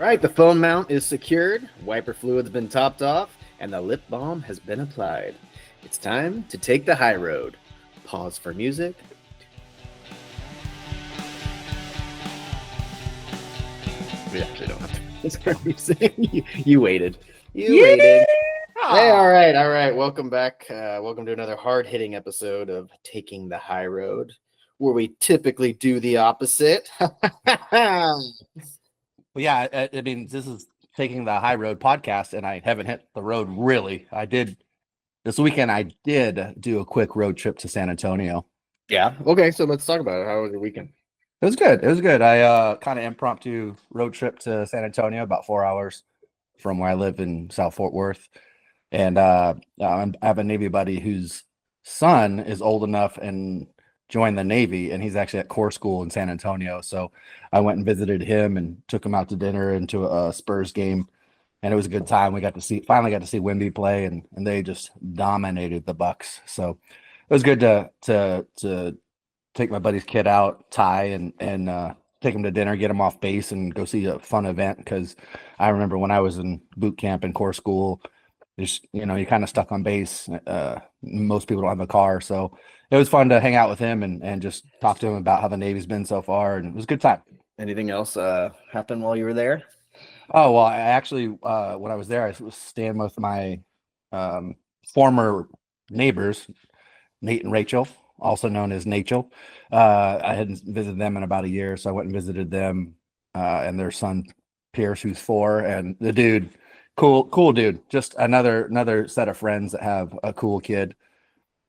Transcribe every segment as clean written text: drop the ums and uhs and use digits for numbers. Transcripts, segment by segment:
All right, the phone mount is secured, wiper fluid's been topped off, and the lip balm has been applied. It's time to take the high road. Pause for music. We actually don't have to pause for music. You waited. You waited. Hey, all right. Welcome back. Welcome to another hard-hitting episode of Taking the High Road, where we typically do the opposite. Well, yeah, I mean, this is Taking the High Road podcast, and I haven't hit the road really. This weekend. I did do a quick road trip to San Antonio. Yeah. Okay, so let's talk about it. How was your weekend? It was good. It was good. I kind of impromptu road trip to San Antonio, about 4 hours from where I live in South Fort Worth, and I have a Navy buddy whose son is old enough and joined the Navy, and he's actually at Corps School in San Antonio. So I went and visited him and took him out to dinner and to a Spurs game, and it was a good time. We finally got to see Wemby play, and they just dominated the Bucks. So it was good to take my buddy's kid out, Ty, and take him to dinner, get him off base, and go see a fun event. Because I remember when I was in boot camp and Corps School, you're kind of stuck on base. Most people don't have a car, so it was fun to hang out with him and just talk to him about how the Navy's been so far, and it was a good time. Anything else happen while you were there? Oh, well, I actually, when I was there, I was staying with my former neighbors, Nate and Rachel, also known as Nachel. I hadn't visited them in about a year, so I went and visited them and their son, Pierce, who's 4, and the dude, cool dude, just another set of friends that have a cool kid.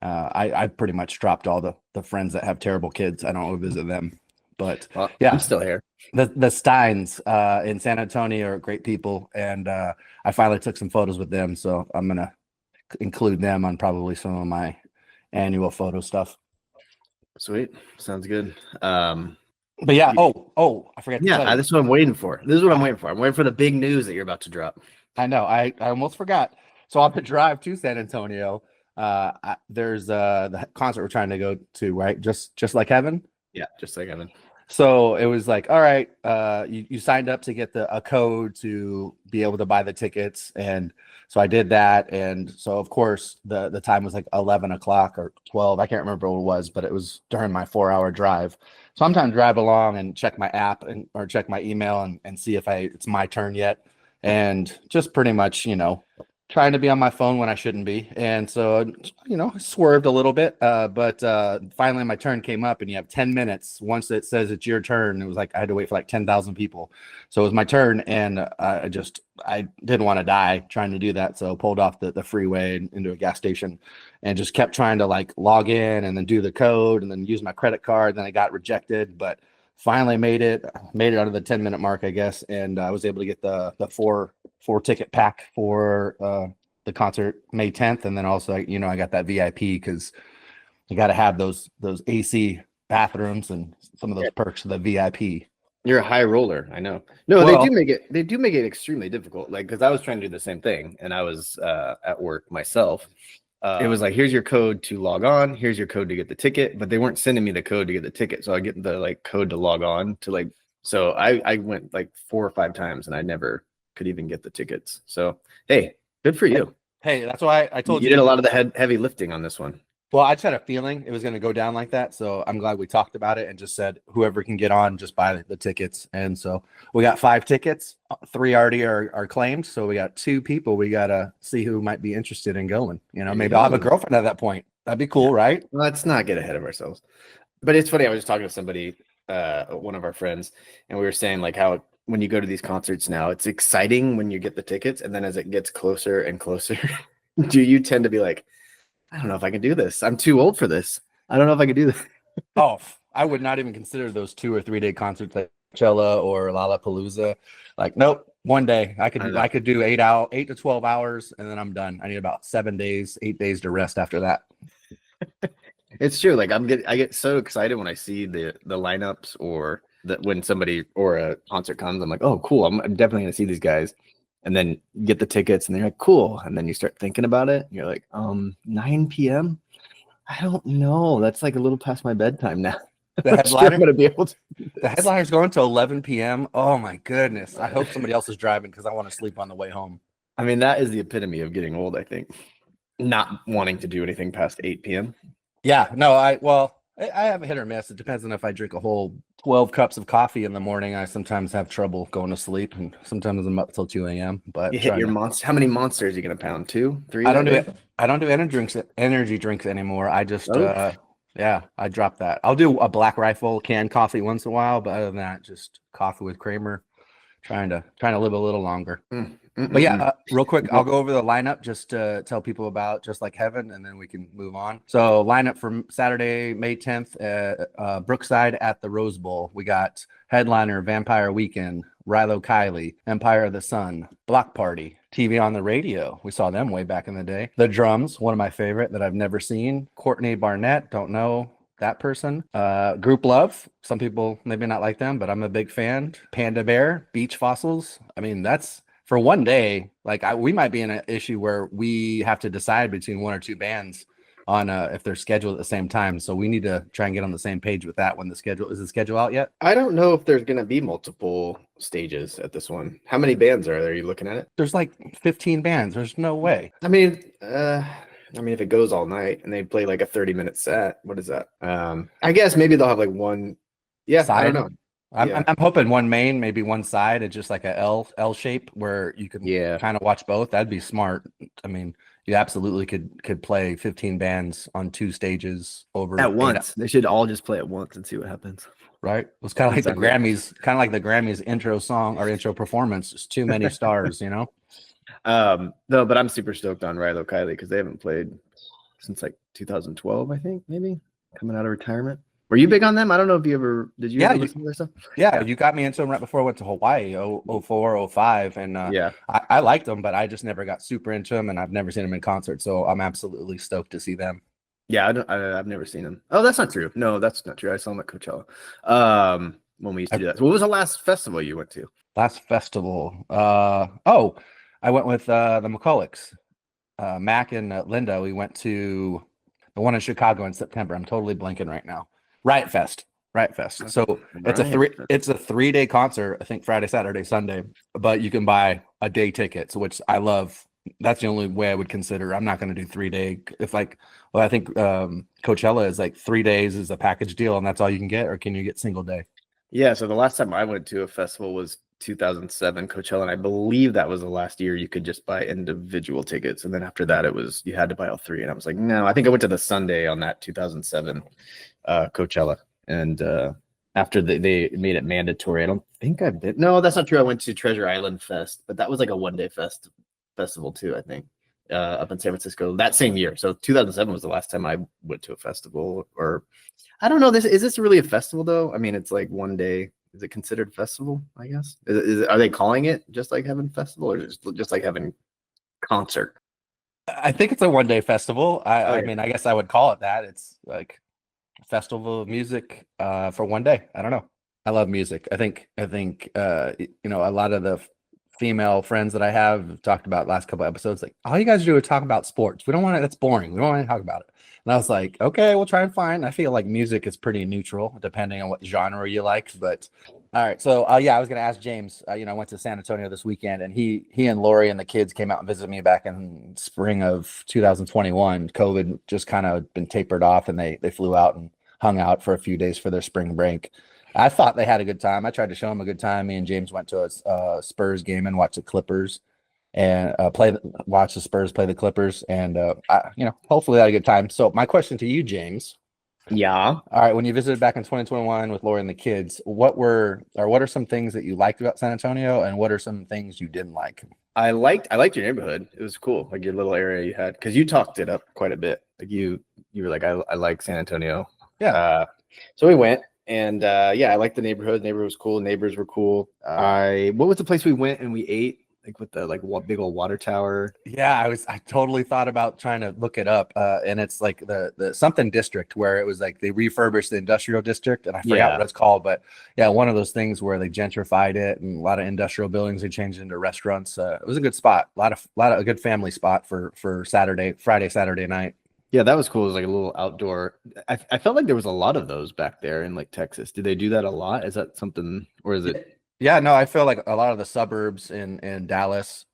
I pretty much dropped all the friends that have terrible kids. I don't visit them, but yeah, I'm still here. The Steins in San Antonio are great people, and I finally took some photos with them, so I'm gonna include them on probably some of my annual photo stuff. Sweet, sounds good. But yeah, I forgot to tell you. This is what I'm waiting for. I'm waiting for the big news that you're about to drop. I know. I almost forgot. So on the drive to San Antonio, there's the concert we're trying to go to, right? Just like heaven. Yeah, just like heaven. So it was like, all right, you signed up to get a code to be able to buy the tickets, and so I did that, and so of course the time was like 11 o'clock or 12. I can't remember what it was, but it was during my 4-hour drive. So I'm trying to drive along and check my app or check my email and see if it's my turn yet, and just pretty much trying to be on my phone when I shouldn't be. And so, swerved a little bit, but finally my turn came up, and you have 10 minutes. Once it says it's your turn, it was like I had to wait for like 10,000 people. So it was my turn, and I didn't want to die trying to do that. So pulled off the freeway into a gas station and just kept trying to like log in and then do the code and then use my credit card. Then I got rejected, but finally made it under the 10-minute mark, I guess. And I was able to get the four ticket pack for the concert May 10th. And then also, I got that VIP because you got to have those AC bathrooms and some of those perks of the VIP. You're a high roller, I know. No, well, they do make it extremely difficult. Like, because I was trying to do the same thing, and I was at work myself. It was like, here's your code to log on, here's your code to get the ticket, but they weren't sending me the code to get the ticket. So I get the like code to log on to like, so I went like 4 or 5 times and I never could even get the tickets. So hey, good for you. Hey, that's why I told you did a lot of the heavy lifting on this one. Well, I just had a feeling it was going to go down like that. So I'm glad we talked about it and just said, whoever can get on, just buy the tickets. And so we got 5 tickets, 3 already are claimed. So we got 2 people. We got to see who might be interested in going. Maybe I'll have a girlfriend at that point. That'd be cool, right? Let's not get ahead of ourselves. But it's funny. I was just talking to somebody, one of our friends, and we were saying like how when you go to these concerts now, it's exciting when you get the tickets. And then as it gets closer and closer, do you tend to be like, I don't know if I can do this. I'm too old for this. I don't know if I can do this. Oh, I would not even consider those 2 or 3 day concerts like Coachella or Lollapalooza. Like, nope. One day I could do 8 to 12 hours, and then I'm done. I need about 7 days, 8 days to rest after that. It's true. Like I get so excited when I see the lineups or that when somebody or a concert comes. I'm like, oh, cool. I'm definitely gonna see these guys. And then get the tickets and they're like, cool. And then you start thinking about it. And you're like, 9 p.m. I don't know. That's like a little past my bedtime now. The I'm sure headliner, I'm gonna be able to. the headliner's going to 11 p.m. Oh my goodness! I hope somebody else is driving because I want to sleep on the way home. I mean, that is the epitome of getting old. I think not wanting to do anything past 8 p.m. Yeah, no, I have a hit or miss. It depends on if I drink a whole 12 cups of coffee in the morning. I sometimes have trouble going to sleep, and sometimes I'm up till 2 a.m. But You hit your monster. How many monsters are you gonna pound? 2, 3? I don't do it. I don't do energy drinks anymore. I just Oh. yeah, I dropped that. I'll do a Black Rifle canned coffee once in a while, but other than that, just coffee with creamer. Trying to live a little longer. But yeah, real quick, I'll go over the lineup just to tell people about Just Like Heaven, and then we can move on. So lineup for Saturday, May 10th, Brookside at the Rose Bowl. We got headliner Vampire Weekend, Rilo Kiley, Empire of the Sun, Block Party, TV on the Radio. We saw them way back in the day. The Drums, one of my favorite that I've never seen. Courtney Barnett, don't know that person. Group Love, some people maybe not like them, but I'm a big fan. Panda Bear, Beach Fossils. I mean, that's for one day. Like we might be in an issue where we have to decide between one or two bands on if they're scheduled at the same time. So we need to try and get on the same page with that when the schedule out yet? I don't know if there's gonna be multiple stages at this one. How many bands are there? Are you looking at it? There's like 15 bands. There's no way. I mean, if it goes all night and they play like a 30-minute set, what is that? I guess maybe they'll have like one. Yeah, Side. I don't know. I'm hoping one main, maybe one side. It's just like a L shape where you can kind of watch both. That'd be smart. I mean, you absolutely could play 15 bands on 2 stages over at once. They should all just play at once and see what happens. Right? It was kind of like the Grammys, intro song or intro performance. Just too many stars, you know. No, but I'm super stoked on Rilo Kiley because they haven't played since like 2012, I think, maybe coming out of retirement. Were you big on them? I don't know if you ever did. You ever listen to their stuff? Yeah, you got me into them right before I went to Hawaii, 04, 05, and I liked them, but I just never got super into them, and I've never seen them in concert, so I'm absolutely stoked to see them. Yeah, I've never seen them. Oh, that's not true. No, that's not true. I saw them at Coachella. When we used to do that. So what was the last festival you went to? Last festival. I went with the McCullochs. Mac and Linda. We went to the one in Chicago in September. I'm totally blanking right now. Riot Fest. So it's a 3-day concert. I think Friday, Saturday, Sunday. But you can buy a day ticket, which I love. That's the only way I would consider. I'm not going to do 3-day. I think Coachella is like 3 days is a package deal, and that's all you can get, or can you get single day? Yeah. So the last time I went to a festival was 2007 Coachella, and I believe that was the last year you could just buy individual tickets, and then after that you had to buy all 3. And I was like, no. I think I went to the Sunday on that 2007 Coachella, and after they made it mandatory. I don't think I've been. No, that's not true. I went to Treasure Island Fest, but that was like a 1-day festival too, I think, up in San Francisco that same year. So 2007 was the last time I went to a festival. Or I don't know. Is this really a festival though? I mean, it's like 1 day. Is it considered festival? I guess. Are they calling it Just Like Heaven Festival, or just like having concert? I think it's a 1-day festival. I mean, I guess I would call it that. It's like a festival of music for 1 day. I don't know. I love music. I think a lot of the female friends that I have talked about last couple episodes, like, all you guys do is talk about sports. We don't want to. That's boring. We don't want to talk about it. And I was like, okay, we'll try and find. I feel like music is pretty neutral depending on what genre you like. But all right, so I was going to ask James. I went to San Antonio this weekend, and he and Lori and the kids came out and visited me back in spring of 2021. COVID just kind of been tapered off, and they flew out and hung out for a few days for their spring break. I thought they had a good time. I tried to show them a good time. Me and James went to a Spurs game and watched the Clippers and watch the Spurs play the Clippers, and hopefully they had a good time. So my question to you, James. Yeah. All right. When you visited back in 2021 with Lori and the kids, what are some things that you liked about San Antonio, and what are some things you didn't like? I liked your neighborhood. It was cool, like your little area you had, because you talked it up quite a bit. Like you were like, I like San Antonio. Yeah. So we went. And I liked the neighborhood. The neighborhood was cool. Neighbors were cool. What was the place we went and we ate? Like with the big old water tower. Yeah, I totally thought about trying to look it up. And it's like the something district, where it was like they refurbished the industrial district, and I forgot what it's called. But yeah, one of those things where they gentrified it, and a lot of industrial buildings they changed into restaurants. It was a good spot. A lot of a good family spot for Friday, Saturday night. Yeah, that was cool. It was like a little outdoor. I felt like there was a lot of those back there in like Texas. Do they do that a lot? Is that something, or is it? Yeah, no, I feel like a lot of the suburbs in Dallas,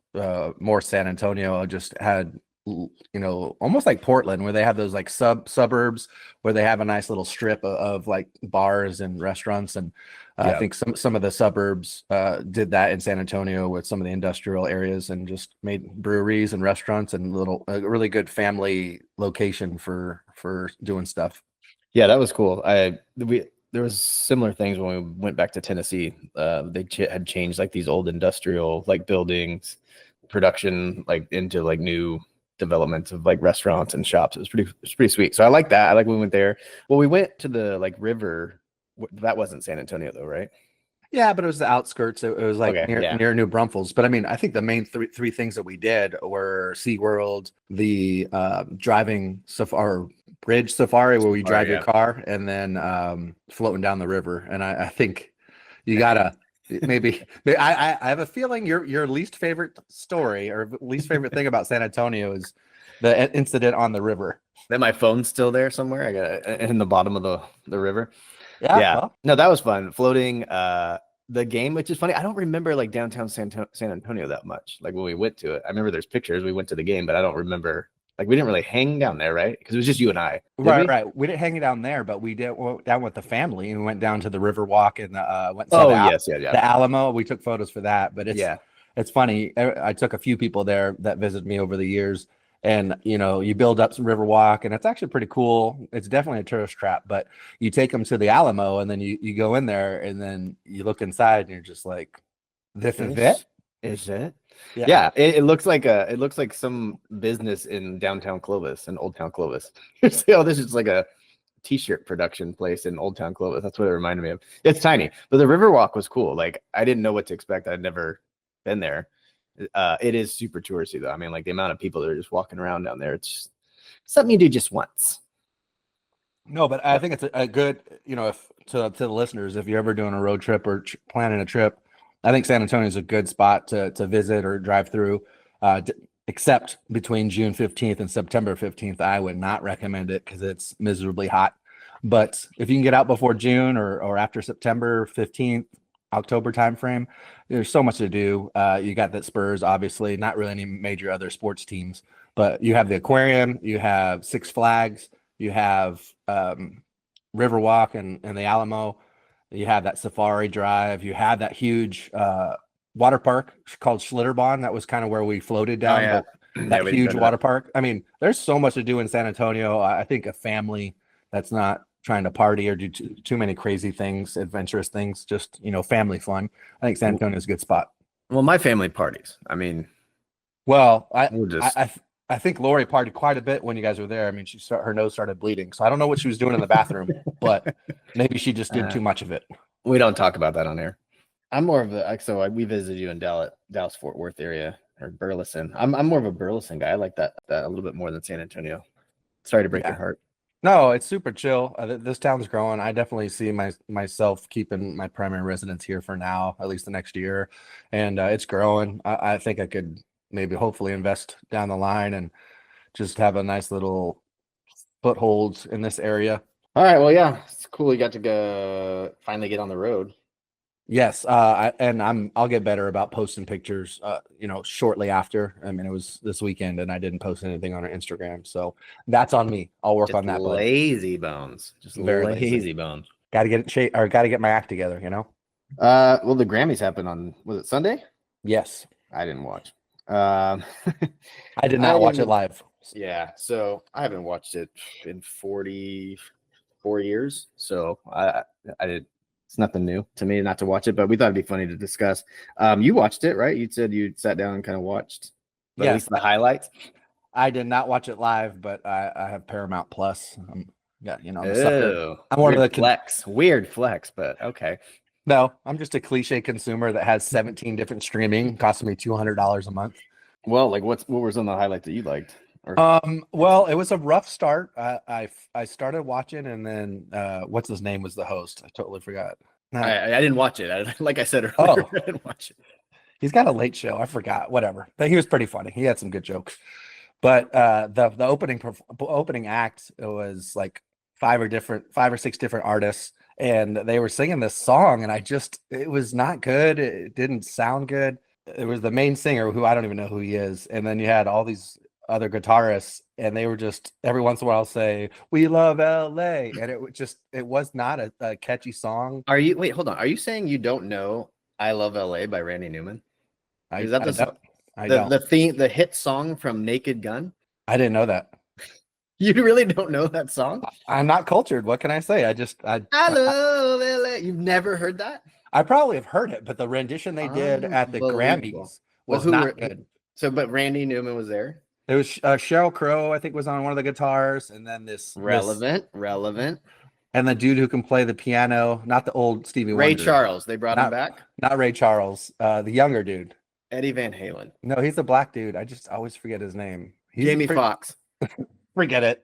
more San Antonio, just had almost like Portland, where they have those like suburbs where they have a nice little strip of like bars and restaurants, and I Yeah. think some of the suburbs did that in San Antonio with some of the industrial areas and just made breweries and restaurants and a really good family location for doing stuff. Yeah, that was cool. There was similar things when we went back to Tennessee. Had changed like these old industrial like buildings, production like into like new developments of like restaurants and shops. It was pretty sweet. So I like that. I like when we went there. Well, we went to the like river. That wasn't San Antonio though, right? Yeah, but it was the outskirts. It was like Okay, yeah. near New Braunfels. But I mean, I think the main three things that we did were SeaWorld, the driving safari, bridge safari where we drive your Yeah. car, and then floating down the river. And I think you gotta I have a feeling your least favorite story or least favorite thing about San Antonio is the incident on the river. Then my phone's still there somewhere. I got it in the bottom of the river. Yeah, Yeah. well, No, that was fun. Floating the game, which is funny. I don't remember like downtown San Antonio that much. Like when we went to it. I remember there's pictures. We went to the game, but I don't remember like we didn't really hang down there, right? Because it was just you and I. Did right, we? right. We didn't hang down there, but we went down with the family and we went down to the river walk and went and saw Oh, yes, yeah, yeah. the Alamo. We took photos for that, but Yeah. it's funny. I took a few people there that visited me over the years, and you build up some river walk, and it's actually pretty cool. It's definitely a tourist trap, but you take them to the Alamo, and then you go in there, and then you look inside, and you're just like, "This is it." Is it? Yeah. Yeah, it looks like some business in downtown Clovis, in Old Town Clovis. Oh, this is like a t-shirt production place in Old Town Clovis. That's what it reminded me of. It's tiny, but the Riverwalk was cool. Like I didn't know what to expect. I'd never been there. It is super touristy though. I mean, like the amount of people that are just walking around down there. It's just something you do just once. No, but I think it's a good, if to the listeners, if you're ever doing a road trip or planning a trip, I think San Antonio is a good spot to visit or drive through. Except between June 15th and September 15th, I would not recommend it because it's miserably hot. But if you can get out before June or after September 15th, October timeframe, there's so much to do. You got that Spurs, obviously, not really any major other sports teams, but you have the aquarium, you have Six Flags, you have Riverwalk and the Alamo, you have that Safari Drive, you have that huge water park called Schlitterbahn. That was kind of where we floated down. Oh, yeah. That Yeah, huge water park. I mean, there's so much to do in San Antonio. I think a family that's not trying to party or do too many crazy things, adventurous things, just family fun. I think San Antonio is a good spot. Well, my family parties. I mean, Well, we'll just I think Lori partied quite a bit when you guys were there. I mean, her nose started bleeding, so I don't know what she was doing in the bathroom, but maybe she just did too much of it. we don't talk about that on air. I'm more of we visited you in Dallas Fort Worth area or Burleson. I'm more of a Burleson guy. I like that a little bit more than San Antonio. Sorry to break your heart. No, it's super chill. This town's growing. I definitely see myself keeping my primary residence here for now, at least the next year, and it's growing. I think I could maybe hopefully invest down the line and just have a nice little foothold in this area. All right. Well, yeah, it's cool. You got to go finally get on the road. Yes, I'll get better about posting pictures, shortly after. I mean, it was this weekend and I didn't post anything on our Instagram, so that's on me. I'll work on that. Lazy bones, just very lazy bones. Got to get it got to get my act together, Well, the Grammys happened on, was it Sunday? Yes, I didn't watch. I did not watch it live. Yeah, so I haven't watched it in 44 years, so I did. It's nothing new to me not to watch it, but we thought it'd be funny to discuss. You watched it, right? You said you sat down and kind of watched at least the highlights. I did not watch it live, but I have Paramount Plus. I'm one of the weird flex, but okay. No, I'm just a cliche consumer that has 17 different streaming, costing me $200 a month. Well, like what were some of the highlights that you liked? Well, it was a rough start. I started watching, and then what's his name was the host. I totally forgot. I didn't watch it. Like I said earlier, I didn't watch it. He's got a late show. I forgot. Whatever. But he was pretty funny. He had some good jokes. But the opening act, it was like five or six different artists, and they were singing this song, and it was not good. It didn't sound good. It was the main singer, who I don't even know who he is, and then you had all these other guitarists, and they were just every once in a while say "We love LA," and it was not a catchy song. Wait, hold on. Are you saying you don't know "I Love LA" by Randy Newman? Is that the hit song from Naked Gun? I didn't know that. You really don't know that song? I'm not cultured. What can I say? I love LA. You've never heard that? I probably have heard it, but the rendition they did at the Grammys was not good. So, but Randy Newman was there. It was Sheryl Crow, I think, was on one of the guitars, and then relevant, and the dude who can play the piano, not the old Stevie Wonder. Ray Charles. They brought him back. Not Ray Charles, the younger dude. Eddie Van Halen. No, he's the black dude. I just always forget his name. Jamie Foxx. Forget it.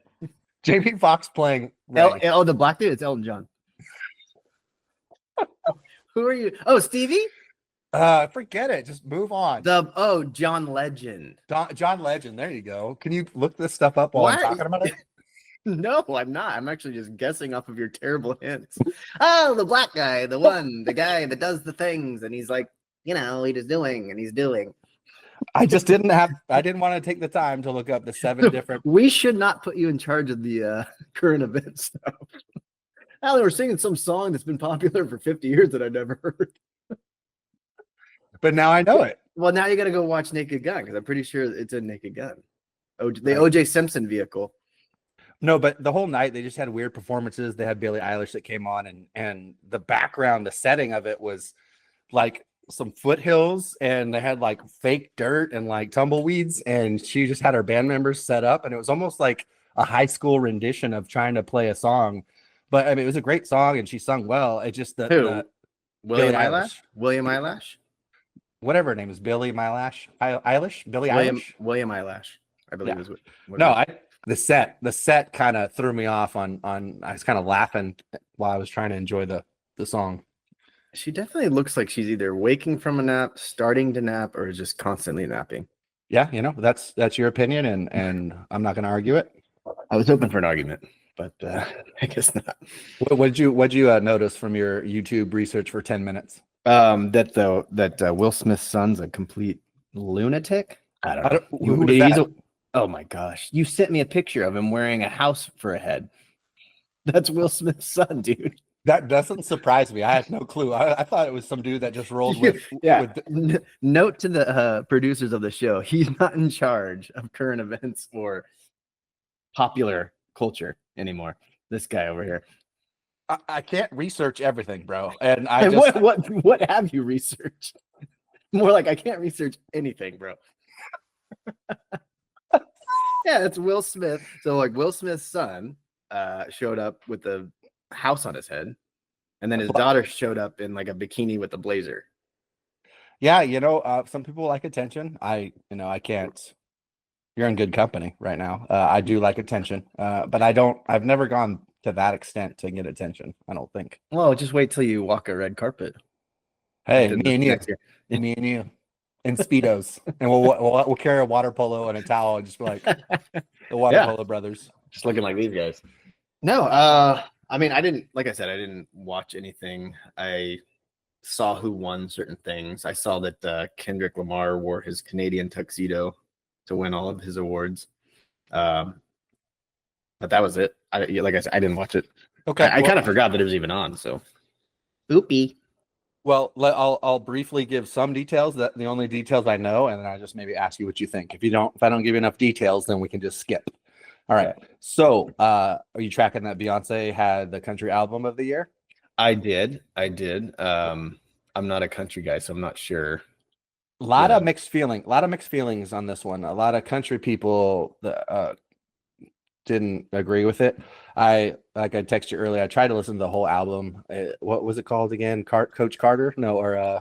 Jamie Foxx playing. The black dude. It's Elton John. Who are you? Oh, Stevie. Forget it. Just move on. John Legend. John Legend. There you go. Can you look this stuff up while I'm talking about it? No, I'm not. I'm actually just guessing off of your terrible hints. Oh, the black guy, the guy that does the things, and he's like, he just doing, and he's doing. I didn't want to take the time to look up the 7 different. We should not put you in charge of the current event stuff. Now they were singing some song that's been popular for 50 years that I've never heard. But now I know it. Well, now you got to go watch Naked Gun, because I'm pretty sure it's a Naked Gun. The O.J. Simpson vehicle. No, but the whole night they just had weird performances. They had Billie Eilish that came on, and the background, the setting of it was like some foothills, and they had like fake dirt and like tumbleweeds, and she just had her band members set up, and it was almost like a high school rendition of trying to play a song. But I mean, it was a great song, and she sung well. It just William Eilish? William Eyelash? Whatever her name is, Billie Eilish? Billie Eilish? William Eyelash, I believe is what no, the set kind of threw me off on I was kind of laughing while I was trying to enjoy the song. She definitely looks like she's either waking from a nap, starting to nap, or just constantly napping. Yeah, that's your opinion, and I'm not going to argue it. I was hoping for an argument, but I guess not. What'd you notice from your YouTube research for 10 minutes? That Will Smith's son's a complete lunatic. I don't know. Oh my gosh! You sent me a picture of him wearing a house for a head. That's Will Smith's son, dude. That doesn't surprise me. I had no clue. I thought it was some dude that just rolled with. Note to the producers of the show: he's not in charge of current events or popular culture anymore. This guy over here. I can't research everything, bro. And what have you researched? More like I can't research anything, bro. Yeah, it's Will Smith. So like Will Smith's son showed up with a house on his head, and then his daughter showed up in like a bikini with a blazer. Yeah, some people like attention. I can't. You're in good company right now. I do like attention, but I've never gone to that extent to get attention, I don't think. Well, just wait till you walk a red carpet. Hey, me and you in Speedos, and we'll carry a water polo and a towel and just be like the water polo brothers, just looking like these guys. No, I mean, I didn't watch anything. I saw who won certain things. I saw that Kendrick Lamar wore his Canadian tuxedo to win all of his awards. But that was it. Like I said, I didn't watch it. Okay, I kind of forgot that it was even on. So, oopie. Well, I'll briefly give some details. That the only details I know, and then I'll just maybe ask you what you think. If I don't give you enough details, then we can just skip. All right. So, are you tracking that Beyonce had the country album of the year? I did. I'm not a country guy, so I'm not sure. A lot of mixed feelings on this one. A lot of country people didn't agree with it. I texted you earlier. I tried to listen to the whole album. What was it called again? Coach Carter? No, or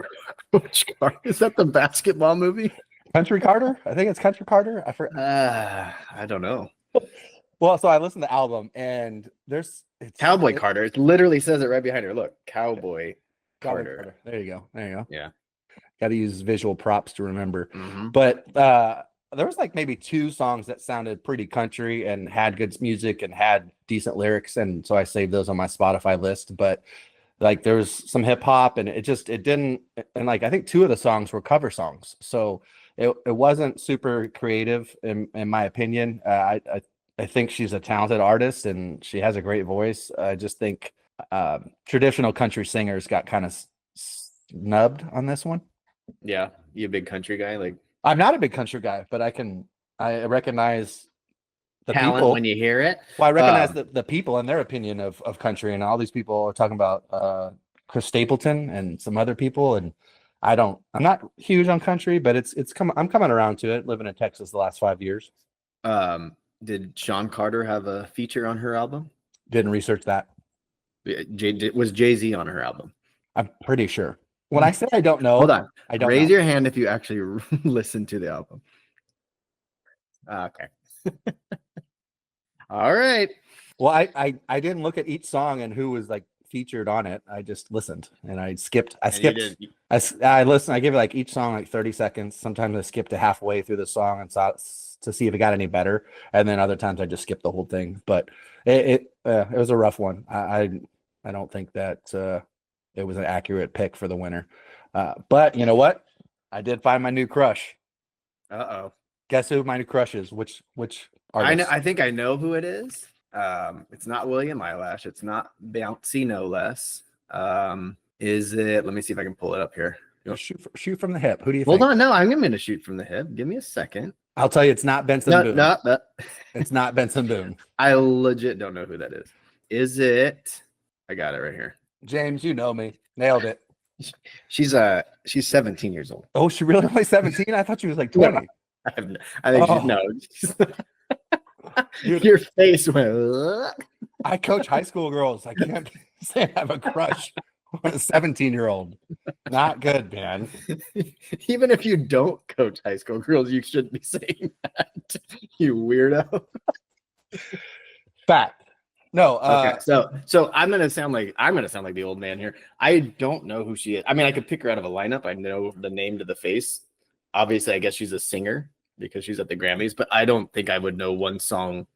Coach Carter? Is that the basketball movie? Country Carter? I think it's Country Carter. I don't know. Well, so I listened to the album, and it's Cowboy Carter. It literally says it right behind her. Look, Cowboy Carter. There you go. Yeah. Got to use visual props to remember. Mm-hmm. But there was like maybe 2 songs that sounded pretty country and had good music and had decent lyrics, and so I saved those on my Spotify list. But like there was some hip hop, and it didn't, and like I think 2 of the songs were cover songs, so it wasn't super creative in my opinion. I think she's a talented artist and she has a great voice. I just think traditional country singers got kind of snubbed on this one. Yeah, you a big country guy? Like, I'm not a big country guy, but I recognize the talent people when you hear it. Well, I recognize the people and their opinion of country, and all these people are talking about Chris Stapleton and some other people, and I'm not huge on country, but I'm coming around to it, living in Texas the last 5 years. Did Sean Carter have a feature on her album? Didn't research that. Was Jay-Z on her album? I'm pretty sure. When I say I don't know, hold on. I don't raise know. your hand if you actually listen to the album. Okay. All right. Well, I didn't look at each song and who was like featured on it. I just listened and I skipped. I listened. I gave it like each song like 30 seconds. Sometimes I skipped to halfway through the song and saw to see if it got any better, and then other times I just skipped the whole thing. But it was a rough one. I don't think that it was an accurate pick for the winner. But you know what? I did find my new crush. Uh-oh. Guess who my new crush is? Which artist? I think I know who it is. It's not William Eyelash. It's not Bouncy, no less. Is it? Let me see if I can pull it up here. Shoot from the hip. Who do you think? Hold on. No, I'm going to shoot from the hip. Give me a second. I'll tell you, it's not Benson Boone. No. It's not Benson Boone. I legit don't know who that is. Is it? I got it right here. James, you know me. Nailed it. She's 17 years old. Oh, she really only 17? I thought she was like 20. I think she knows. Your face went. Ugh. I coach high school girls. I can't say I have a crush on a 17-year-old. Not good, man. Even if you don't coach high school girls, you shouldn't be saying that. You weirdo. Fact. No. Okay. So I'm gonna sound like the old man here. I don't know who she is. I mean, I could pick her out of a lineup. I know the name to the face. Obviously, I guess she's a singer because she's at the Grammys, but I don't think I would know one song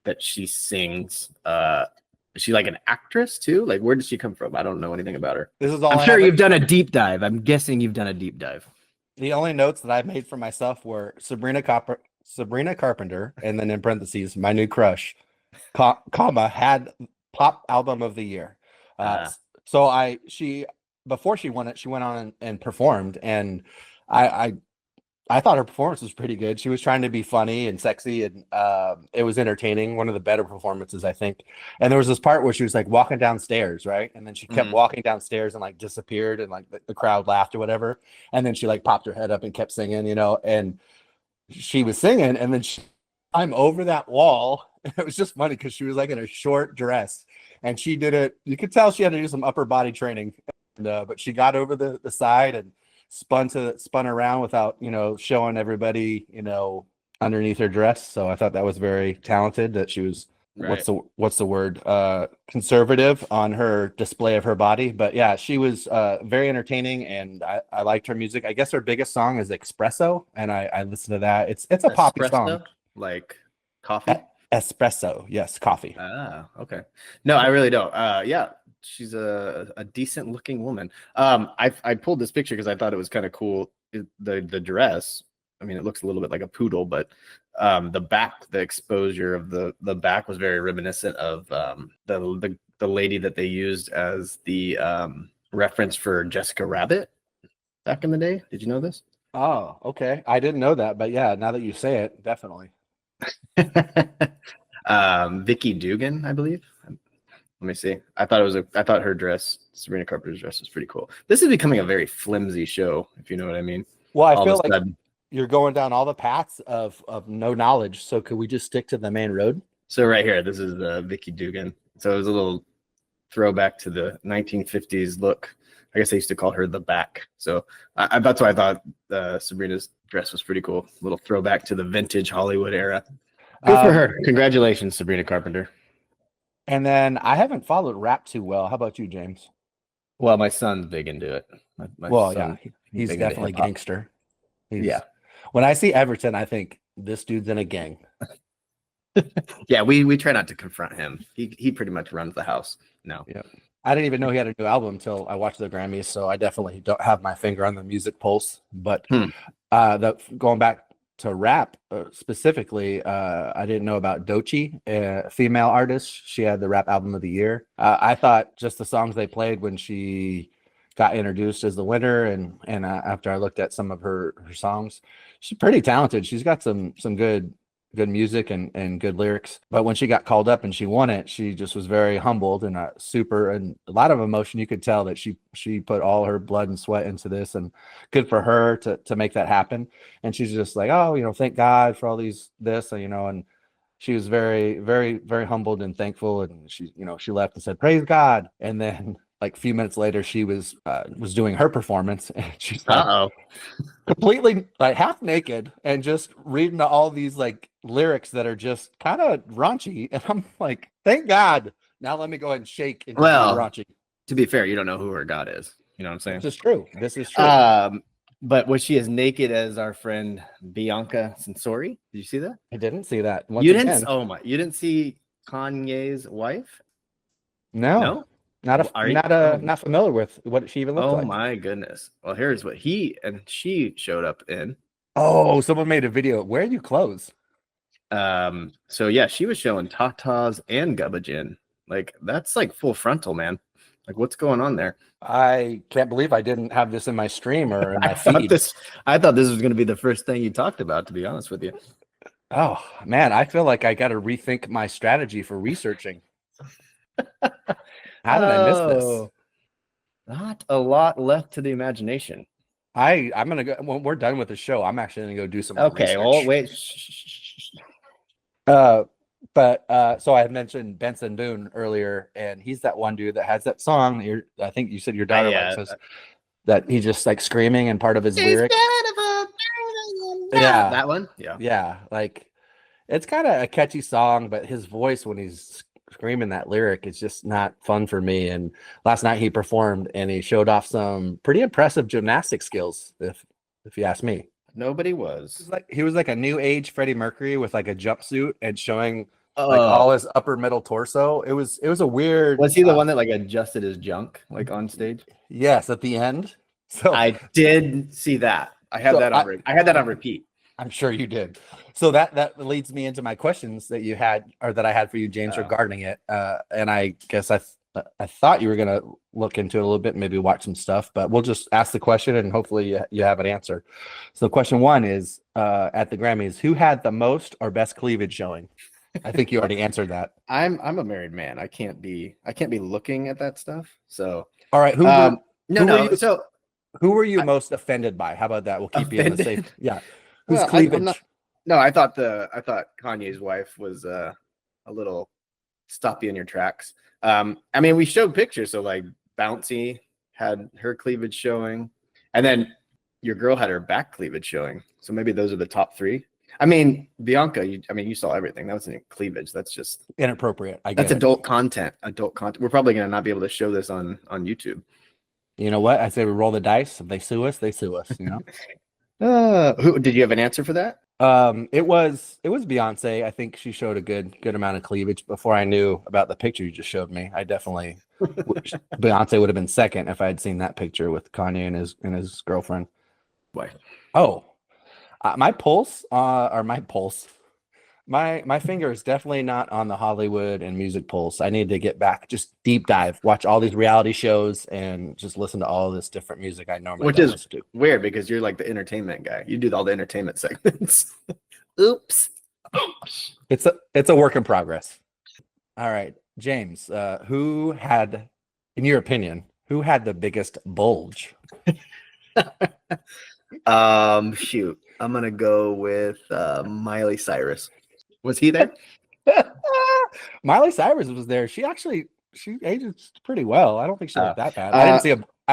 that she sings. Is she like an actress too? Like, where does she come from? I don't know anything about her. This is all I'm sure you've done a deep dive. I'm guessing you've done a deep dive. The only notes that I made for myself were Sabrina Carpenter, and then in parentheses, my new crush, comma, had pop album of the year. So before she won it, she went on and performed, and I thought her performance was pretty good. She was trying to be funny and sexy, and it was entertaining. One of the better performances, I think. And there was this part where she was like walking downstairs, right? And then she kept walking downstairs and like disappeared, and like the crowd laughed or whatever. And then she like popped her head up and kept singing, and she was singing, and then I'm over that wall. It was just funny because she was like in a short dress, and she did it. You could tell she had to do some upper body training, but she got over the side and spun around without showing everybody underneath her dress. So I thought that was very talented, that she was right. what's the word conservative on her display of her body. But yeah, she was very entertaining, and I liked her music. I guess her biggest song is Espresso, and I listened to that. It's a poppy song, like coffee. Espresso, yes, coffee. Okay. No, I really don't. Yeah, she's a decent looking woman. I pulled this picture because I thought it was kind of cool. The dress, I mean, it looks a little bit like a poodle, but the exposure of the back was very reminiscent of the lady that they used as the reference for Jessica Rabbit back in the day. Did you know this? Oh, okay. I didn't know that, but yeah, now that you say it, definitely. Vicky Dugan, I believe. Let me see. I thought her dress, Sabrina Carpenter's dress, was pretty cool. This is becoming a very flimsy show, if you know what I mean. Well, I feel like you're going down all the paths of no knowledge. So could we just stick to the main road? So right here, this is Vicky Dugan. So it was a little throwback to the 1950s look. I guess I used to call her the back. So that's why I thought Sabrina's dress was pretty cool. A little throwback to the vintage Hollywood era. Good for her. Congratulations, Sabrina Carpenter. And then I haven't followed rap too well. How about you, James? Well, my son's big into it. Yeah, he's definitely gangster. Yeah. When I see Everton, I think this dude's in a gang. Yeah, we try not to confront him. He pretty much runs the house now. Yeah. I didn't even know he had a new album until I watched the Grammys, so I definitely don't have my finger on the music pulse. But going back to rap specifically, I didn't know about Doechii, a female artist. She had the rap album of the year. I thought just the songs they played when she got introduced as the winner, and after I looked at some of her songs, she's pretty talented. She's got some good music and good lyrics. But when she got called up and she won it, she just was very humbled and and a lot of emotion. You could tell that she put all her blood and sweat into this, and good for her to make that happen. And she's just like, oh, thank God for all this, and she was very, very, very humbled and thankful. And she left and said, praise God. And then like a few minutes later, she was doing her performance, and she's like, completely like half naked and just reading all these like lyrics that are just kind of raunchy. And I'm like, thank God. Now let me go ahead and shake and raunchy. To be fair, you don't know who her God is. You know what I'm saying? This is true. But was she as naked as our friend Bianca Censori? Did you see that? I didn't see that. You didn't see Kanye's wife? No. Not familiar with what she even looked like. Oh my goodness. Well, here's what he and she showed up in. Oh, someone made a video. Where are you clothes? So yeah, she was showing tatas and gubbagin. Like that's like full frontal, man. Like what's going on there? I can't believe I didn't have this in my stream or in my feed. I thought this was going to be the first thing you talked about, to be honest with you. Oh man, I feel like I got to rethink my strategy for researching. How did I miss this? Not a lot left to the imagination. I'm gonna go when we're done with the show. I'm actually gonna go do some research. Well, wait. So I had mentioned Benson Boone earlier, and he's that one dude that has that song. I think you said your daughter likes that he's just like screaming, and part of his lyrics. Yeah, that one. Yeah. Like it's kind of a catchy song, but his voice when he's screaming that lyric is just not fun for me. And last night he performed and he showed off some pretty impressive gymnastic skills, if you ask me. Nobody was. He was like a new age Freddie Mercury with like a jumpsuit and showing like all his upper middle torso. It was a weird. Was he the one that like adjusted his junk like on stage? Yes, at the end. So I did see that. I had that on repeat. I'm sure you did. So that leads me into my questions that you had, or that I had for you, James, regarding it. And I guess I thought you were going to look into it a little bit, maybe watch some stuff, but we'll just ask the question and hopefully you have an answer. So question one is, at the Grammys, who had the most or best cleavage showing? I think you already answered that. I'm a married man. I can't be looking at that stuff. So all right. Who were you most offended by? How about that? We'll keep you in the safe. Yeah. Whose cleavage? I thought Kanye's wife was a little stop you in your tracks. I mean, we showed pictures, so like Bouncy had her cleavage showing, and then your girl had her back cleavage showing. So maybe those are the top three. I mean, Bianca, you saw everything. That wasn't cleavage. That's just inappropriate. That's adult content. Adult content. We're probably gonna not be able to show this on YouTube. You know what? I say we roll the dice. If they sue us, they sue us. You know. Who did you have an answer for that? It was Beyonce. I think she showed a good amount of cleavage. Before I knew about the picture you just showed me, I definitely Beyonce would have been second if I had seen that picture with Kanye and his girlfriend. Why? Oh, my finger is definitely not on the Hollywood and music pulse. I need to get back, just deep dive, watch all these reality shows, and just listen to all this different music I normally don't listen to. Weird because you're like the entertainment guy. You do all the entertainment segments. Oops. It's a work in progress. All right, James. Who had, in your opinion, the biggest bulge? Shoot. I'm gonna go with Miley Cyrus. Was he there? Miley Cyrus was there. She aged pretty well. I don't think she looked that bad. I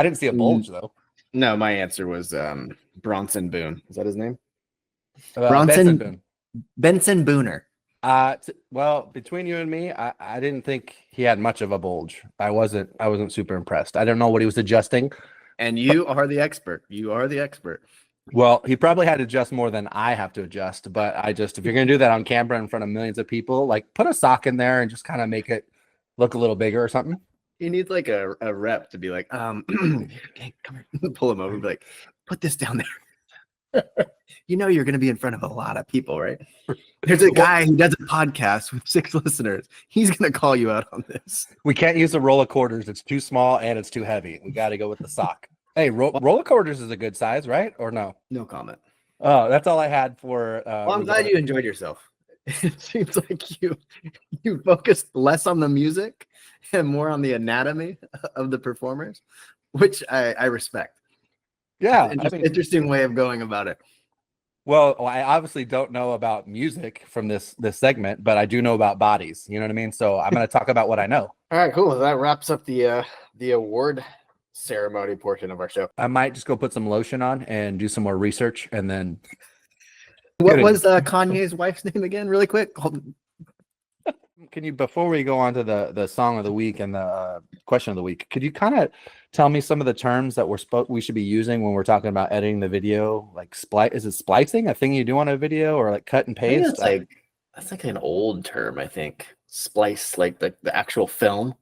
didn't see a bulge though. No, my answer was Bronson Boone. Is that his name? Benson Booner. Well, between you and me, I didn't think he had much of a bulge. I wasn't super impressed. I don't know what he was adjusting. And you are the expert. You are the expert. Well, he probably had to adjust more than I have to adjust, but if you're gonna do that on camera in front of millions of people, like put a sock in there and just kind of make it look a little bigger or something. He needs like a rep to be like, hey, come here, pull him over, be like, put this down there. You know you're gonna be in front of a lot of people, right? There's a guy who does a podcast with 6 listeners. He's gonna call you out on this. We can't use the roll of quarters. It's too small and it's too heavy. We got to go with the sock. Hey, roll of quarters is a good size, right? Or no? No comment. Oh, that's all I had for. Well, I'm glad you enjoyed yourself. It seems like you focused less on the music and more on the anatomy of the performers, which I respect. Yeah, interesting way of going about it. Well, I obviously don't know about music from this segment, but I do know about bodies. You know what I mean? So I'm going to talk about what I know. All right, cool. That wraps up the award ceremony portion of our show. I might just go put some lotion on and do some more research, and then. What was Kanye's wife's name again? Really quick. Can you, before we go on to the song of the week and the question of the week, could you kind of tell me some of the terms that we should be using when we're talking about editing the video? Like is it splicing, a thing you do on a video, or like cut and paste? That's like an old term, I think. Splice, like the actual film.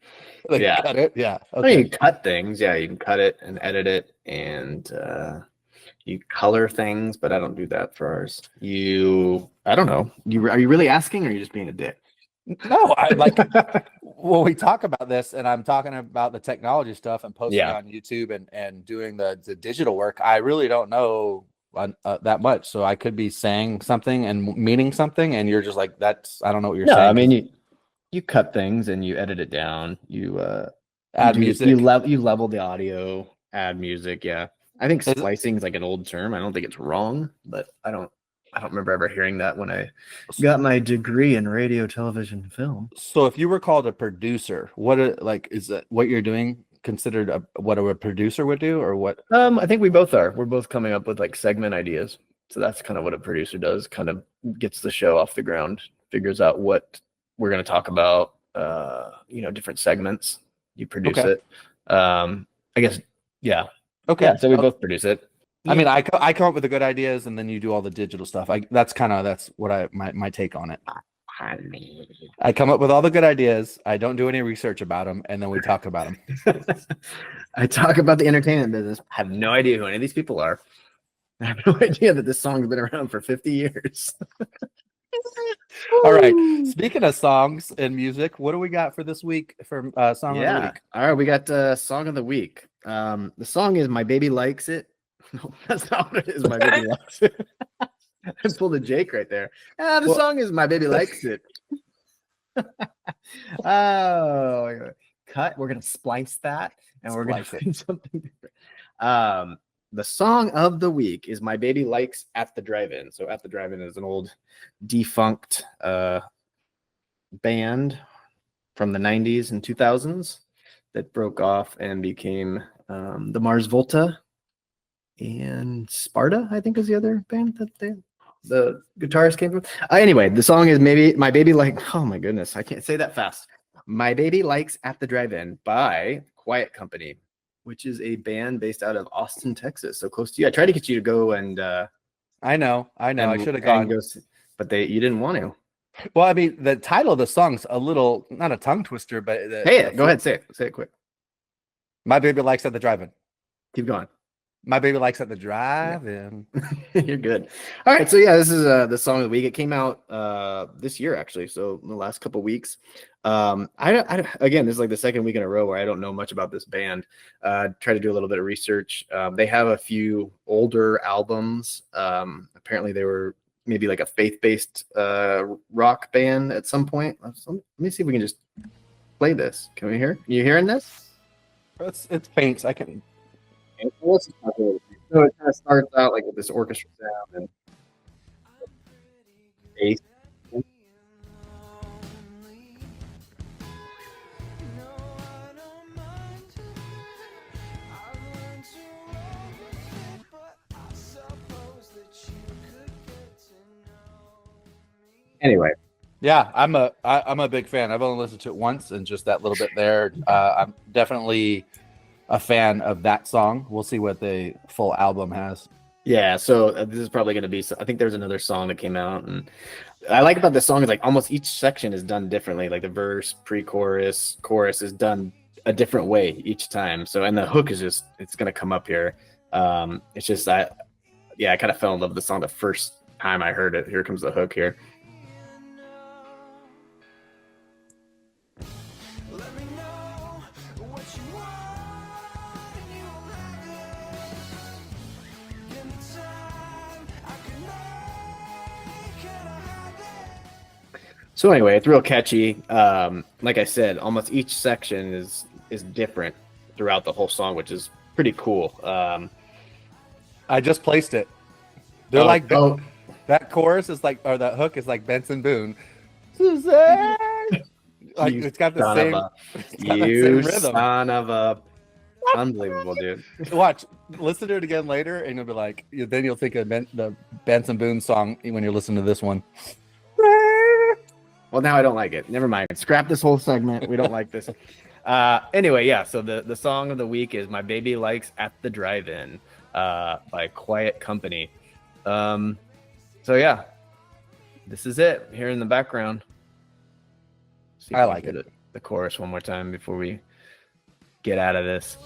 Like cut it? Yeah. Okay. I mean, you cut things. Yeah, you can cut it and edit it, and you color things, but I don't do that for ours. I don't know. Are you really asking, or are you just being a dick? No, I like when we talk about this, and I'm talking about the technology stuff and posting on YouTube and doing the digital work. I really don't know that much, so I could be saying something and meaning something, and you're just like, I don't know what you're saying. I mean, you cut things and you edit it down. You add music. You level the audio, add music. Yeah, I think splicing is like an old term. I don't think it's wrong, but I don't remember ever hearing that when I got my degree in radio, television, film. So if you were called a producer, is that what you're doing considered what a producer would do, or what? I think we both are. We're both coming up with like segment ideas. So that's kind of what a producer does, kind of gets the show off the ground, figures out what we're going to talk about, different segments. You produce it. I guess, yeah. Okay. Yeah, so we both produce it. I mean, I come up with the good ideas, and then you do all the digital stuff. That's what my take on it. I come up with all the good ideas. I don't do any research about them, and then we talk about them. I talk about the entertainment business. I have no idea who any of these people are. I have no idea that this song's been around for 50 years. All right. Speaking of songs and music, what do we got for this week for song of the week? All right, we got song of the week. The song is "My Baby Likes It." No, that's not what it is. My baby likes it. I pulled a Jake right there. The song is "My Baby Likes It." Oh, cut. We're gonna splice that, and we're gonna find something different. The song of the week is "My Baby Likes at the Drive-In." So, At the Drive-In is an old defunct band from the 90s and 2000s that broke off and became the Mars Volta. And Sparta, I think, is the other band that the guitarist came from. Anyway, the song is "My Baby Like." Oh my goodness, I can't say that fast. "My Baby Likes at the Drive-In" by Quiet Company, which is a band based out of Austin, Texas, so close to you. I tried to get you to go and. I know. I should have gone, but you didn't want to. Well, I mean, the title of the song's a little, not a tongue twister, but go ahead, say it quick. My Baby Likes at the Drive-In. Keep going. My Baby Likes at the Drive-In. You're good. All right, so yeah, this is the song of the week. It came out this year, actually, so in the last couple weeks. Again, this is like the second week in a row where I don't know much about this band. Try to do a little bit of research. They have a few older albums. Apparently, they were maybe like a faith-based rock band at some point. Let me see if we can just play this. Can we hear? You hearing this? It's faint. I can. So it kind of starts out like with this orchestra sound and bass. Anyway. Yeah, I'm a big fan. I've only listened to it once, and just that little bit there. I'm definitely a fan of that song. We'll see what the full album has. Yeah, so this is probably going to be. I think there's another song that came out, and I like about this song is like almost each section is done differently. Like the verse, pre-chorus, chorus is done a different way each time. So and the hook is just it's going to come up here. It's just I kind of fell in love with the song the first time I heard it. Here comes the hook here. So anyway, it's real catchy. Like I said, almost each section is different throughout the whole song, which is pretty cool. I just placed it. They're that chorus is like, or that hook is like Benson Boone. Suzanne! Like it's got the same, rhythm. Son of a, unbelievable, dude. Watch, listen to it again later, and you'll be like, then you'll think of the Benson Boone song when you listen to this one. Well, now I don't like it. Never mind. Scrap this whole segment. We don't like this. Anyway, yeah. So the song of the week is "My Baby Likes at the Drive-In" by Quiet Company. So yeah, this is it here in the background. I like it. The chorus one more time before we get out of this.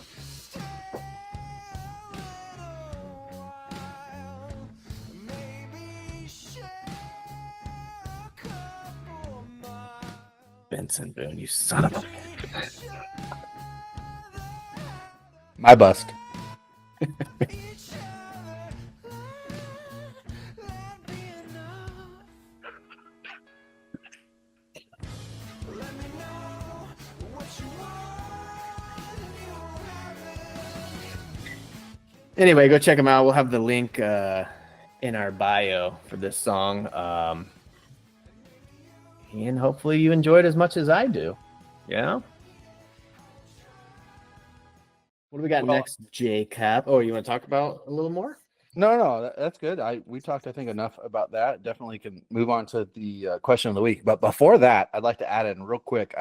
Benson Boone, you son of a... My bust. Anyway, go check them out. We'll have the link in our bio for this song. And hopefully you enjoyed as much as I do. Yeah. What do we got next, J-Cap? Oh, you want to talk about a little more? No, that's good. We talked, I think, enough about that. Definitely can move on to the question of the week. But before that, I'd like to add in real quick.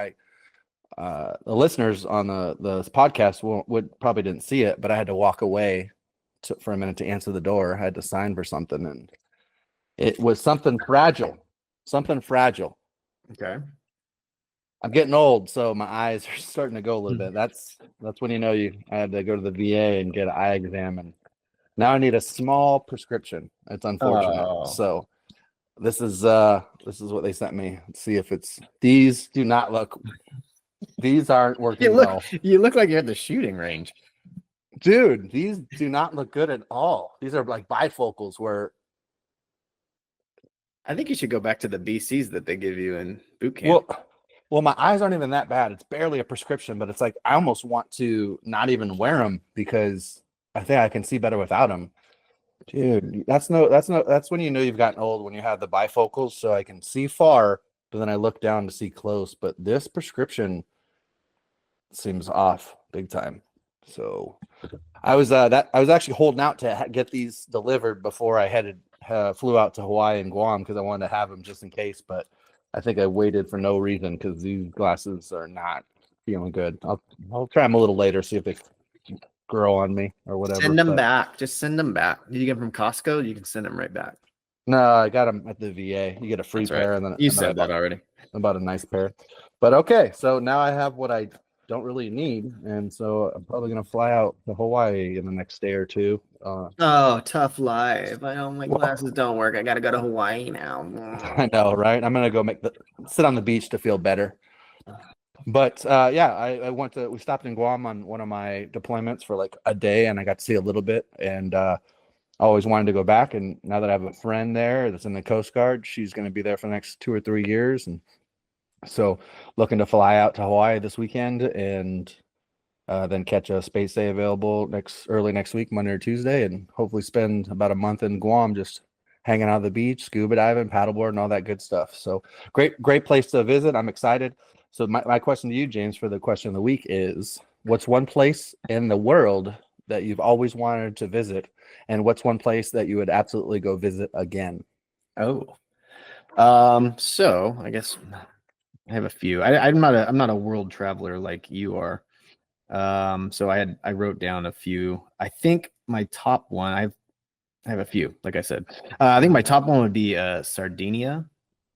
The listeners on the podcast would probably didn't see it, but I had to walk away for a minute to answer the door. I had to sign for something, and it was something fragile. Something fragile. Okay. I'm getting old, so my eyes are starting to go a little bit. That's when you know I had to go to the VA and get an eye exam, and now I need a small prescription. It's unfortunate. Oh. So this is what they sent me. Let's see if these do not look. These aren't working well. You look like you're at the shooting range. Dude, these do not look good at all. These are like bifocals where I think you should go back to the BCs that they give you in boot camp. Well, my eyes aren't even that bad. It's barely a prescription, but it's like I almost want to not even wear them because I think I can see better without them. Dude, that's when you know you've gotten old, when you have the bifocals, so I can see far, but then I look down to see close. But this prescription seems off big time. So I was actually holding out to get these delivered before I flew out to Hawaii and Guam because I wanted to have them just in case. But I think I waited for no reason because these glasses are not feeling good. I'll try them a little later, see if they grow on me or whatever. Send them back. Just send them back. Did you get them from Costco? You can send them right back. No, I got them at the VA. You get a free pair, and then you said that already. About a nice pair. But okay, so now I have what I don't really need, and so I'm probably gonna fly out to Hawaii in the next day or two. Tough life. My glasses don't work. I gotta go to Hawaii now. I know, right? I'm gonna go sit on the beach to feel better. But we stopped in Guam on one of my deployments for like a day, and I got to see a little bit, and I always wanted to go back. And now that I have a friend there that's in the Coast Guard, she's going to be there for the next 2 or 3 years, and so looking to fly out to Hawaii this weekend, and then catch a space day available early next week, Monday or Tuesday, and hopefully spend about a month in Guam just hanging out on the beach, scuba diving, paddleboard, and all that good stuff. So great place to visit. I'm excited. So my question to you, James, for the question of the week is, what's one place in the world that you've always wanted to visit, and what's one place that you would absolutely go visit again? So I guess I have a few. I'm not a world traveler like you are. So I wrote down a few. I think my top one, I have a few, like I said. I think my top one would be Sardinia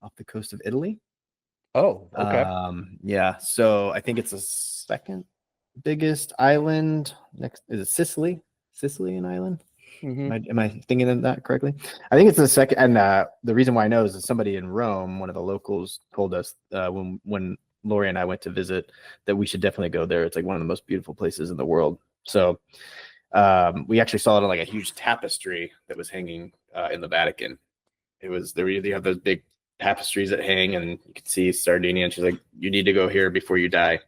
off the coast of Italy. Oh, okay. Yeah. So I think it's the second biggest island. Next is it Sicily? Sicily an island? Mm-hmm. Am I thinking of that correctly? I think it's the second. And the reason why I know is that somebody in Rome, one of the locals, told us when Lori and I went to visit that we should definitely go there. It's like one of the most beautiful places in the world. So we actually saw it on like a huge tapestry that was hanging in the Vatican. It was there. You have those big tapestries that hang, and you can see Sardinia. And she's like, "You need to go here before you die."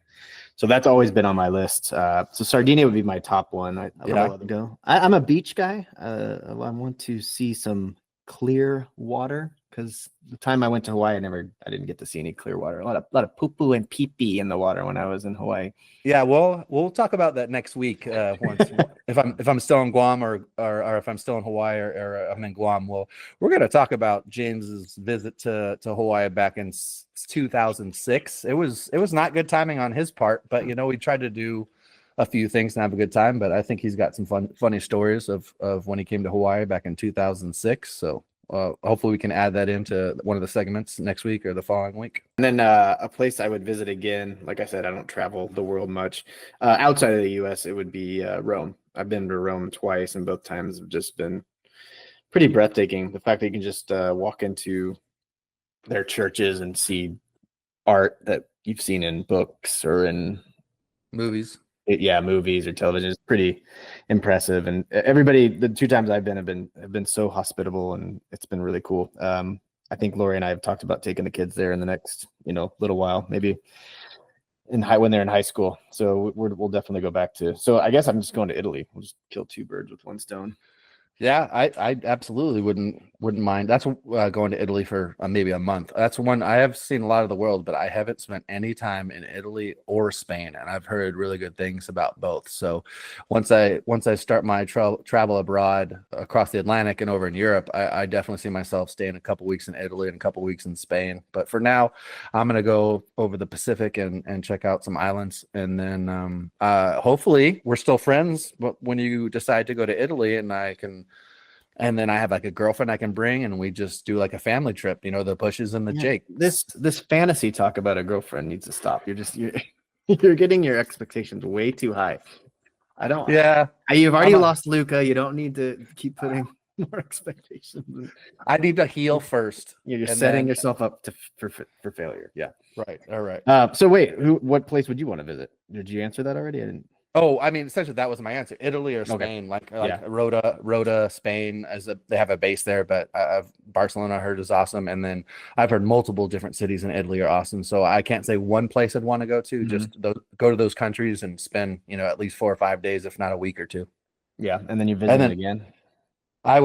So that's always been on my list. So Sardinia would be my top one. I would like to go. I'm a beach guy. I want to see some clear water because the time I went to Hawaii, I didn't get to see any clear water. A lot of poo poo and pee pee in the water when I was in Hawaii. Yeah, well, we'll talk about that next week. Once if I'm still in Guam or if I'm still in Hawaii or I'm in Guam, we're gonna talk about James's visit to Hawaii back in 2006. It was not good timing on his part, but we tried to do a few things and have a good time. But I think he's got some funny stories of when he came to Hawaii back in 2006. So hopefully we can add that into one of the segments next week or the following week. And then a place I would visit again, like I said, I don't travel the world much. Outside of the U.S., it would be Rome. I've been to Rome twice, and both times have just been pretty breathtaking. The fact that you can just walk into their churches and see art that you've seen in books or in Movies. Movies or television is pretty impressive. And everybody, the two times I've been, have been so hospitable, and it's been really cool. I think Lori and I have talked about taking the kids there in the next, little while, maybe when they're in high school. So we'll definitely go back to. So I guess I'm just going to Italy. We'll just kill two birds with one stone. Yeah, I absolutely wouldn't mind. That's going to Italy for maybe a month. That's one I have seen a lot of the world, but I haven't spent any time in Italy or Spain, and I've heard really good things about both. So once I start my travel abroad across the Atlantic and over in Europe, I definitely see myself staying a couple weeks in Italy and a couple weeks in Spain. But for now, I'm gonna go over the Pacific and check out some islands, and then hopefully we're still friends. But when you decide to go to Italy, and then I have like a girlfriend I can bring, and we just do like a family trip, the Bushes and the Jake. This fantasy talk about a girlfriend needs to stop. You're getting your expectations way too high. I don't. Yeah, you've already lost Luca. You don't need to keep putting more expectations. I need to heal first. You're setting yourself up for failure. Yeah. Right. All right. So wait, what place would you want to visit? Did you answer that already? I didn't. Oh, I mean, essentially that was my answer. Italy or Spain, Rota, Spain, they have a base there, but Barcelona I heard is awesome, and then I've heard multiple different cities in Italy are awesome. So I can't say one place I'd want to go to. Just go to those countries and spend at least 4 or 5 days, if not a week or two. Yeah, and then you visit again. I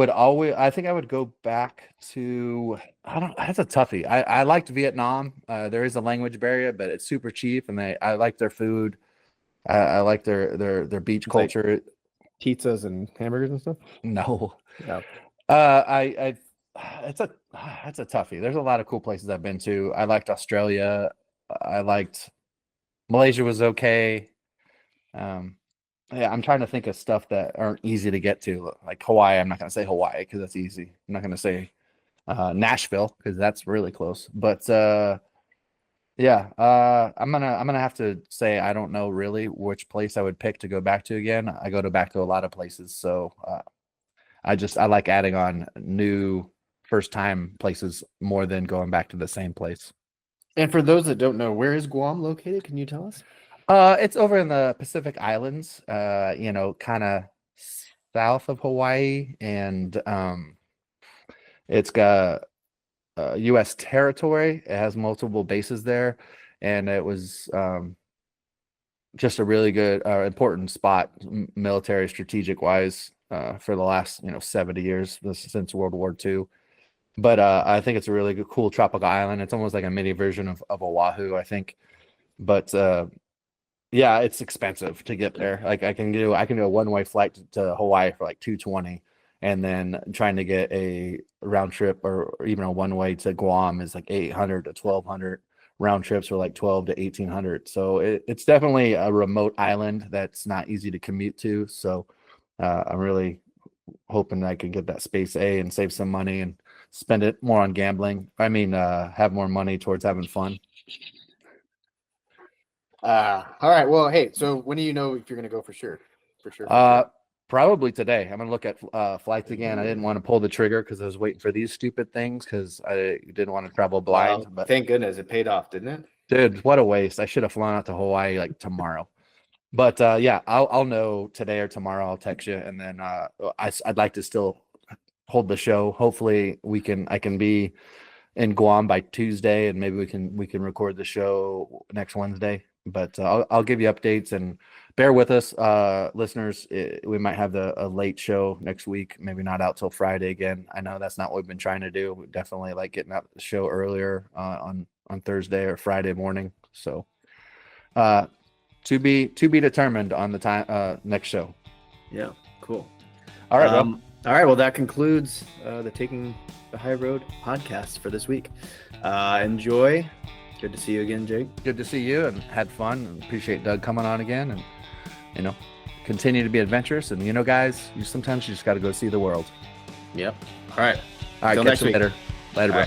think I would go back to, that's a toughie. I liked Vietnam. There is a language barrier, but it's super cheap, and I like their food. I like their beach culture, like pizzas and hamburgers and stuff. No, yeah. It's a toughie. There's a lot of cool places I've been to. I liked Australia. I liked Malaysia was okay. Yeah, I'm trying to think of stuff that aren't easy to get to, like Hawaii. I'm not going to say Hawaii because that's easy. I'm not going to say Nashville because that's really close. But yeah, I'm gonna have to say I don't know really which place I would pick to go back to again. I go back to a lot of places, so I like adding on new first time places more than going back to the same place. And for those that don't know, where is Guam located? Can you tell us? It's over in the Pacific Islands, kind of south of Hawaii, and it's got U.S. territory. It has multiple bases there, and it was just a really good, important spot, military strategic wise, for the last 70 years since World War II. But I think it's a really good, cool tropical island. It's almost like a mini version of Oahu, I think. But yeah, it's expensive to get there. Like I can do a one-way flight to Hawaii for like $220. And then trying to get a round trip or even a one-way to Guam is like $800 to $1,200. Round trips are like $1,200 to $1,800. So it's definitely a remote island that's not easy to commute to. So I'm really hoping I can get that space A and save some money and spend it more on gambling. I mean, have more money towards having fun. All right. Well, hey, so when do you know if you're going to go for sure? For sure. Probably today. I'm going to look at flights again. I didn't want to pull the trigger because I was waiting for these stupid things because I didn't want to travel blind. Well, but thank goodness it paid off, didn't it? dude, what a waste. I should have flown out to Hawaii like tomorrow. But yeah, I'll know today or tomorrow. I'll text you, and then I'd like to still hold the show. Hopefully I can be in Guam by Tuesday, and maybe we can record the show next Wednesday. But I'll give you updates, and bear with us, listeners. We might have a late show next week, maybe not out till Friday again. I know that's not what we've been trying to do. We definitely like getting out the show earlier on Thursday or Friday morning. So to be determined on the time next show. Yeah, cool. All right. All right. Well, that concludes the Taking the High Road podcast for this week. Enjoy. Good to see you again, Jake. Good to see you, and had fun. And appreciate Doug coming on again, and continue to be adventurous. And guys, sometimes you just got to go see the world. Yep. All right. Catch you later. Later, bro.